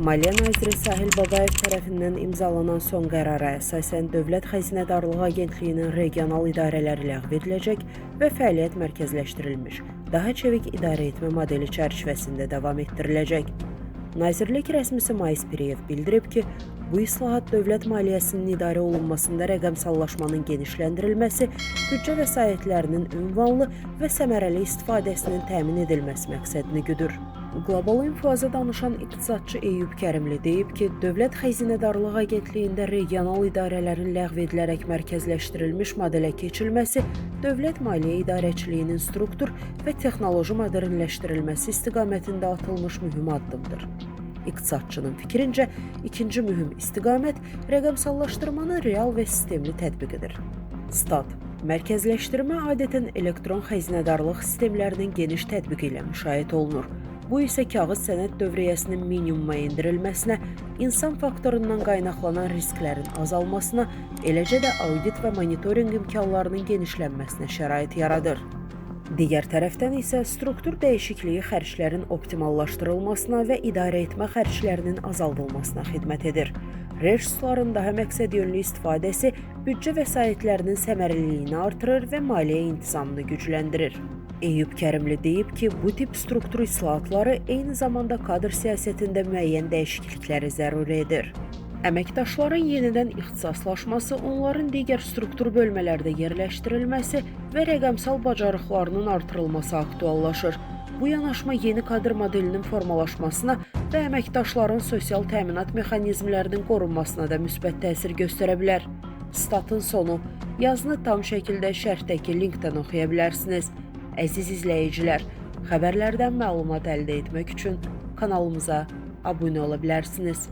Maliyyə naziri Sahil Babayev tərəfindən imzalanan son qərara əsasən Dövlət Xəzinədarlığı Agentliyinin regional idarələri ləğv ediləcək və fəaliyyət mərkəzləşdirilmiş, daha çevik idarəetmə modeli çərçivəsində davam etdiriləcək. Nazirlik rəsmisi Mais Piriyev bildirib ki, bu islahat dövlət maliyyəsinin idarə olunmasında rəqəmsallaşmanın genişləndirilməsi, büdcə vəsaitlərinin ünvanlı və səmərəli istifadəsinin təmin edilməsi məqsədini güdür. Qlobal İnfoza danışan iqtisadçı Eyüp Kərimli deyib ki, Dövlət Xəzinədarlığı Agentliyində regional idarələrin ləğv edilərək mərkəzləşdirilmiş modelə keçilməsi dövlət maliyyə idarəçiliyinin struktur və texnoloji modernləşdirilməsi istiqamətində atılmış mühüm addımdır. İqtisadçının fikrincə, ikinci mühüm istiqamət rəqəmsallaşdırmanın real və sistemli tətbiqidir. Stat: Mərkəzləşdirmə adətən elektron xəzinədarlıq sistemlərinin geniş tətbiqi ilə müşahidə olunur. Bu isə kağız sənəd dövriyyəsinin minimuma endirilməsinə, insan faktorundan qaynaqlanan risklərin azalmasına, eləcə də audit və monitorinq imkanlarının genişlənməsinə şərait yaradır. Digər tərəfdən isə struktur dəyişikliyi xərclərin optimallaşdırılmasına və idarəetmə xərclərinin azaldılmasına xidmət edir. Resursların daha məqsədyönlü istifadəsi büdcə vəsaitlərinin səmərəliliyini artırır və maliyyə intizamını gücləndirir. Eyüp Kərimli deyib ki, bu tip struktur islahatları eyni zamanda kadr siyasətində müəyyən dəyişiklikləri zəruri edir. Əməkdaşların yenidən ixtisaslaşması, onların digər struktur bölmələrdə yerləşdirilməsi və rəqəmsal bacarıqlarının artırılması aktuallaşır. Bu yanaşma yeni kadr modelinin formalaşmasına və əməkdaşların sosial təminat mexanizmlərinin qorunmasına da müsbət təsir göstərə bilər. Statın sonu. Yazını tam şəkildə şərhdəki linkdən oxuya bilərsiniz. Əziz izləyicilər, xəbərlərdən məlumat əldə etmək üçün kanalımıza abunə ola bilərsiniz.